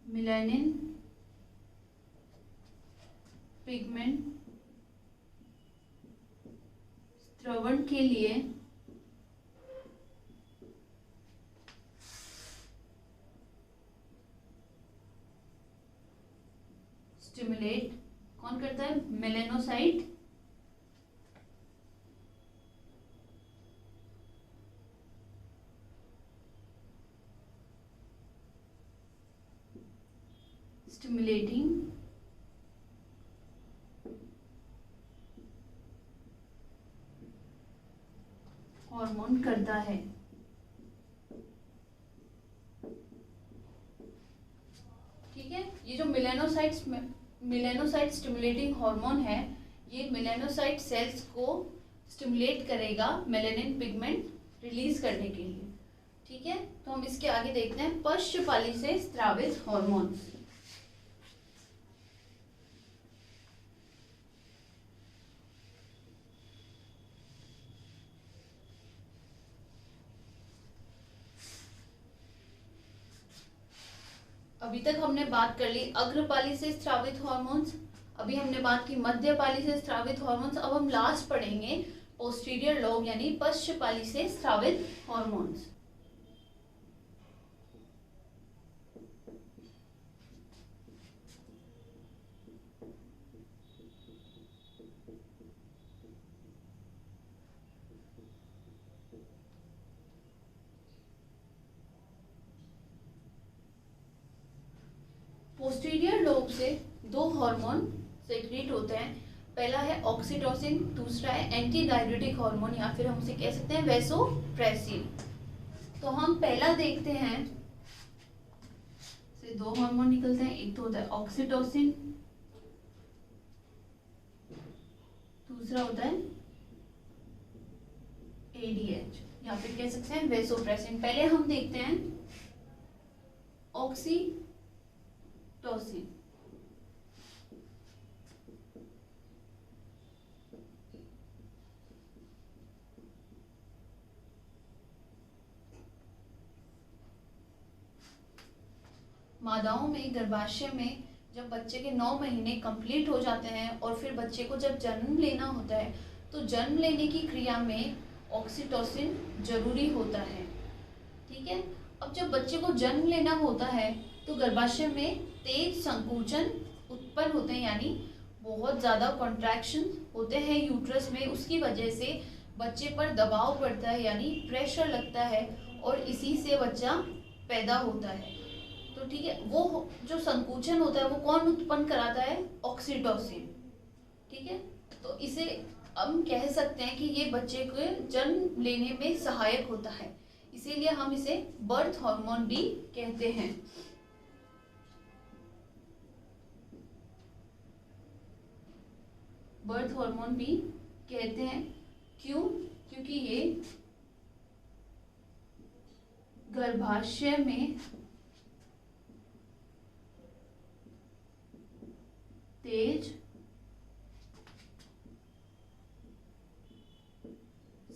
मेलानिन पिगमेंट स्रवण के लिए स्टिमुलेट कौन करता है? मेलानोसाइट स्टिमुलेटिंग हार्मोन करता है। ठीक है, ये जो मेलानोसाइट स्टिमुलेटिंग हार्मोन है, ये मेलानोसाइट सेल्स को स्टिमुलेट करेगा मेलानिन पिगमेंट रिलीज करने के लिए। ठीक है, तो हम इसके आगे देखते हैं पश्चपाली से स्रावित हार्मोन। अभी तक हमने बात कर ली अग्रपाली से स्रावित हार्मोन्स, अभी हमने बात की मध्यपाली से स्रावित हार्मोन्स, अब हम लास्ट पढ़ेंगे पोस्टीरियर लोब यानी पश्चपाली से स्रावित हार्मोन्स। पोस्टीरियर लोब से दो हार्मोन सेक्रेट होते हैं। पहला है ऑक्सीटोसिन, दूसरा है एंटी डाययूरेटिक हार्मोन या फिर हम उसे कह सकते हैं वैसोप्रेसिन। तो हम पहला देखते हैं, से दो हार्मोन निकलते हैं, एक तो होता है ऑक्सीटोसिन, दूसरा होता है एडीएच या फिर कह सकते हैं वैसोप्रेसिन। पहले हम देखते हैं ऑक्सीटोसिन। मादाओं में गर्भाशय में जब बच्चे के 9 महीने कंप्लीट हो जाते हैं और फिर बच्चे को जब जन्म लेना होता है तो जन्म लेने की क्रिया में ऑक्सीटोसिन जरूरी होता है। ठीक है। अब जब बच्चे को जन्म लेना होता है तो गर्भाशय में तेज संकुचन उत्पन्न होते हैं, यानी बहुत ज़्यादा कॉन्ट्रैक्शन होते हैं यूट्रस में। उसकी वजह से बच्चे पर दबाव पड़ता है, यानी प्रेशर लगता है और इसी से बच्चा पैदा होता है। तो ठीक है, वो जो संकुचन होता है वो कौन उत्पन्न कराता है? ऑक्सीटोसिन। ठीक है, तो इसे हम कह सकते हैं कि ये बच्चे को जन्म लेने में सहायक होता है, इसीलिए हम इसे बर्थ हार्मोन भी कहते हैं। बर्थ हार्मोन भी कहते हैं। क्यों? क्योंकि ये गर्भाशय में तेज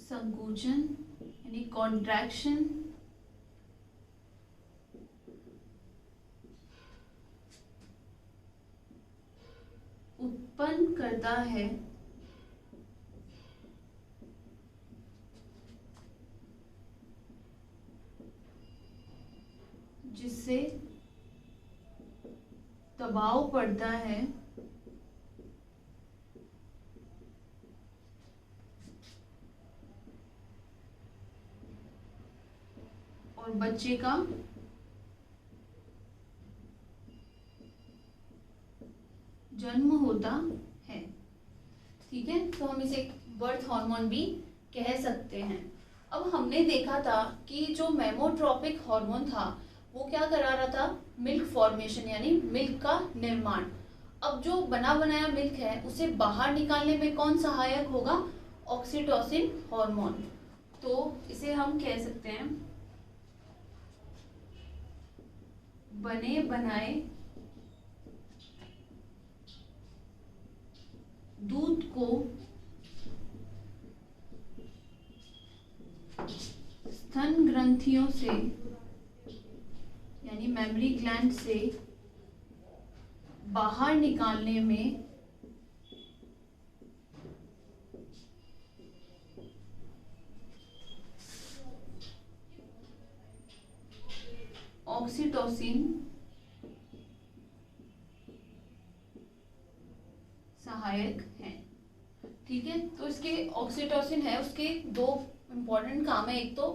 संकुचन यानी कॉन्ट्रैक्शन उत्पन्न करता है, जिससे दबाव पड़ता है और बच्चे का जन्म होता है। ठीक है, तो हम इसे बर्थ हार्मोन भी कह सकते हैं। अब हमने देखा था कि जो मेमोट्रोपिक हार्मोन था वो क्या करा रहा था? मिल्क फॉर्मेशन यानी मिल्क का निर्माण। अब जो बना बनाया मिल्क है उसे बाहर निकालने में कौन सहायक होगा? Oxytocin hormone. तो इसे हम कह सकते हैं बने बनाए दूध को स्तन ग्रंथियों से यानी मेमरी ग्लैंड से बाहर निकालने में ऑक्सीटोसिन सहायक है। ठीक है, तो इसके ऑक्सीटोसिन है, उसके दो इम्पोर्टेंट काम है। एक तो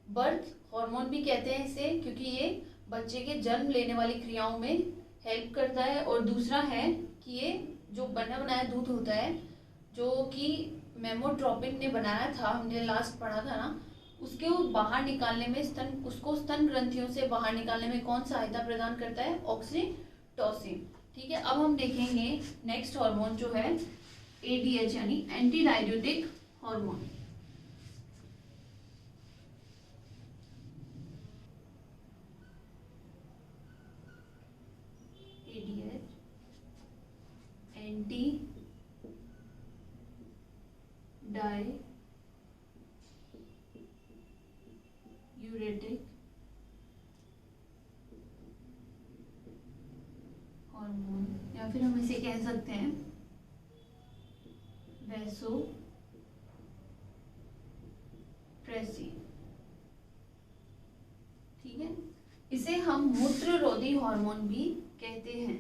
बर्थ हार्मोन भी कहते हैं इसे क्योंकि ये बच्चे के जन्म लेने वाली क्रियाओं में हेल्प करता है, और दूसरा है कि ये जो बना बनाया दूध होता है जो कि मेमोट्रोपिन ने बनाया था, हमने लास्ट पढ़ा था ना, उसके बाहर निकालने में उसको स्तन ग्रंथियों से बाहर निकालने में कौन सहायता प्रदान करता है? ऑक्सीटोसिन। ठीक है, अब हम देखेंगे नेक्स्ट हार्मोन जो है एडीएच यानी anti diuretic hormone. ADH anti diuretic hormone या फिर हम इसे कह सकते हैं वैसोप्रेसिन। ठीक है, इसे हम मूत्ररोधी हार्मोन भी कहते हैं।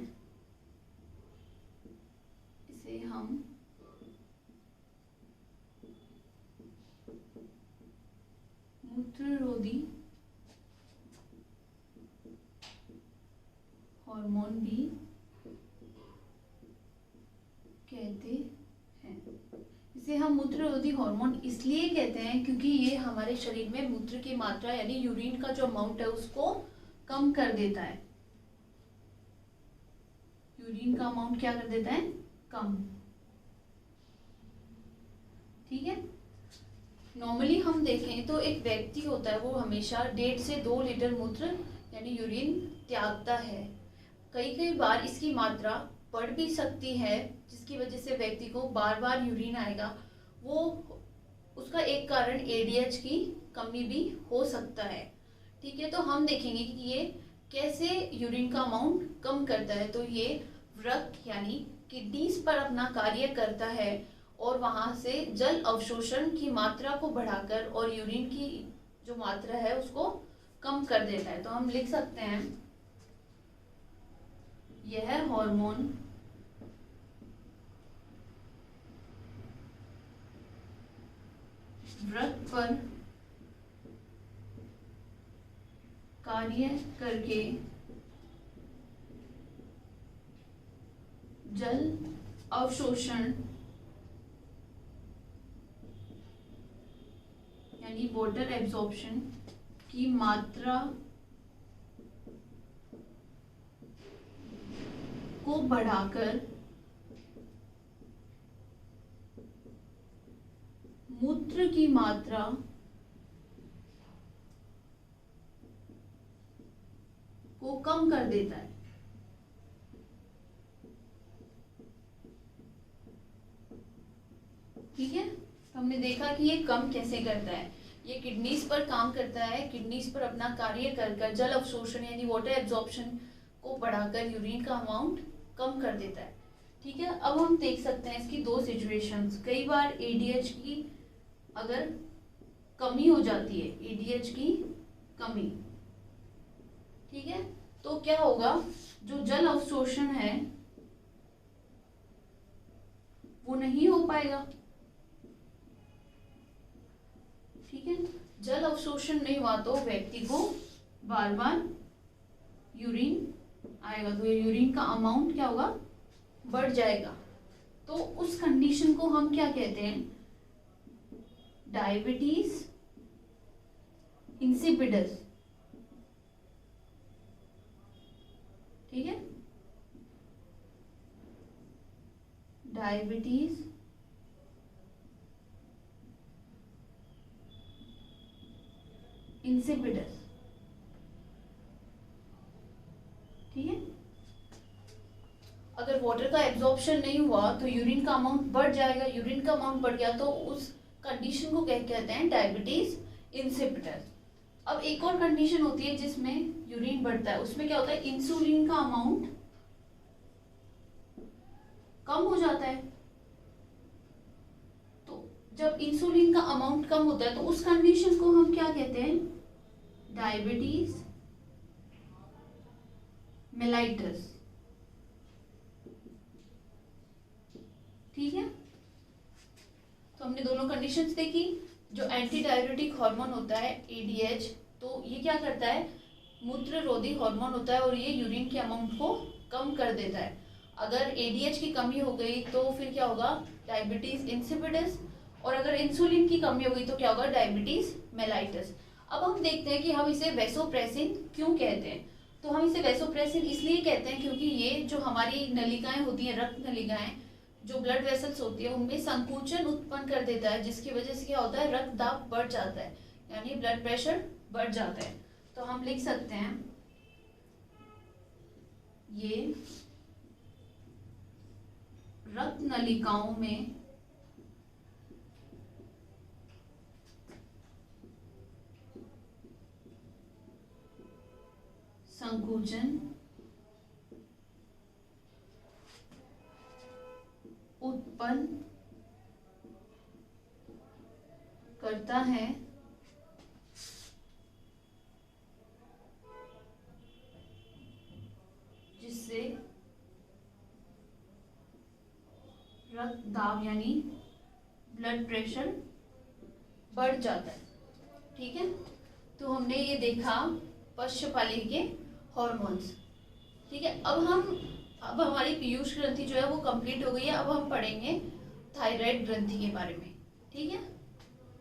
इसे हम मूत्ररोधी हार्मोन भी कहते हैं। इसे हम मूत्ररोधी हार्मोन इसलिए कहते हैं क्योंकि ये हमारे शरीर में मूत्र की मात्रा यानी यूरिन का जो अमाउंट है उसको कम कर देता है। यूरिन का अमाउंट क्या कर देता है? कम। ठीक है। नॉर्मली हम देखें तो एक व्यक्ति होता है वो हमेशा 1.5 से 2 लीटर मूत्र यानी यूरिन त्यागता है। कई कई बार इसकी मात्रा बढ़ भी सकती है जिसकी वजह से व्यक्ति को बार बार यूरिन आएगा। वो उसका एक कारण एडीएच की कमी भी हो सकता है। ठीक है, तो हम देखेंगे कि ये कैसे यूरिन का अमाउंट कम करता है। तो ये वृक्क यानी किडनीज पर अपना कार्य करता है और वहां से जल अवशोषण की मात्रा को बढ़ाकर और यूरिन की जो मात्रा है उसको कम कर देता है। तो हम लिख सकते हैं यह हार्मोन वृक्क पर कार्य करके जल अवशोषण यानी वाटर एब्जॉर्प्शन की मात्रा को बढ़ाकर मूत्र की मात्रा को कम कर देता है। ठीक है, तो हमने देखा कि ये कम कैसे करता है। ये किडनीज पर काम करता है, किडनीज पर अपना कार्य कर जल अवशोषण यानी वाटर एब्जॉर्प्शन को बढ़ाकर यूरिन का अमाउंट कम कर देता है। ठीक है, अब हम देख सकते हैं इसकी दो सिचुएशंस। कई बार एडीएच की अगर कमी हो जाती है, एडीएच की कमी, ठीक है, तो क्या होगा, जो जल अवशोषण है वो नहीं हो पाएगा। ठीक है, जल अवशोषण नहीं हुआ तो व्यक्ति को बार बार यूरिन आएगा, तो ये यूरिन का अमाउंट क्या होगा, बढ़ जाएगा। तो उस कंडीशन को हम क्या कहते हैं, डायबिटीज इंसिपिडस। ठीक है, डायबिटीज इंसिपिडस। ठीक है, अगर वाटर का एब्जॉर्प्शन नहीं हुआ तो यूरिन का अमाउंट बढ़ जाएगा। यूरिन का अमाउंट बढ़ गया तो उस कंडीशन को क्या कहते हैं, डायबिटीज इंसिपिडस। अब एक और कंडीशन होती है जिसमें यूरिन बढ़ता है, उसमें क्या होता है, इंसुलिन का अमाउंट कम हो जाता है। तो जब इंसुलिन का अमाउंट कम होता है तो उस कंडीशन को हम क्या कहते हैं, डायबिटीज मेलाइटस। ठीक है, तो हमने दोनों कंडीशंस देखी। जो एंटी डायबिटिक हार्मोन होता है एडीएच, तो ये क्या करता है, मूत्ररोधी हार्मोन होता है और ये यूरिन के अमाउंट को कम कर देता है। अगर एडीएच की कमी हो गई तो फिर क्या होगा, डायबिटीज इंसिपिडस, और अगर इंसुलिन की कमी हो गई तो क्या होगा, डायबिटीज मेलाइटस। अब हम देखते हैं कि हम इसे वैसोप्रेसिन क्यों कहते हैं। तो हम इसे वैसोप्रेसिन इसलिए कहते हैं क्योंकि ये जो हमारी नलिकाएं होती हैं, रक्त नलिकाएं, जो ब्लड वेसल्स होती है, उनमें संकुचन उत्पन्न कर देता है, जिसकी वजह से क्या होता है, रक्त दाब बढ़ जाता है यानी ब्लड प्रेशर बढ़ जाता है। तो हम लिख सकते हैं ये रक्त नलिकाओं में संकुचन उत्पन्न करता है, जिससे रक्त दाब यानी ब्लड प्रेशर बढ़ जाता है। ठीक है, तो हमने ये देखा पश्चपाली के हॉर्मोन्स। ठीक है, अब हमारी पीयूष ग्रंथि जो है वो कंप्लीट हो गई है। अब हम पढ़ेंगे थायराइड ग्रंथि के बारे में। ठीक है।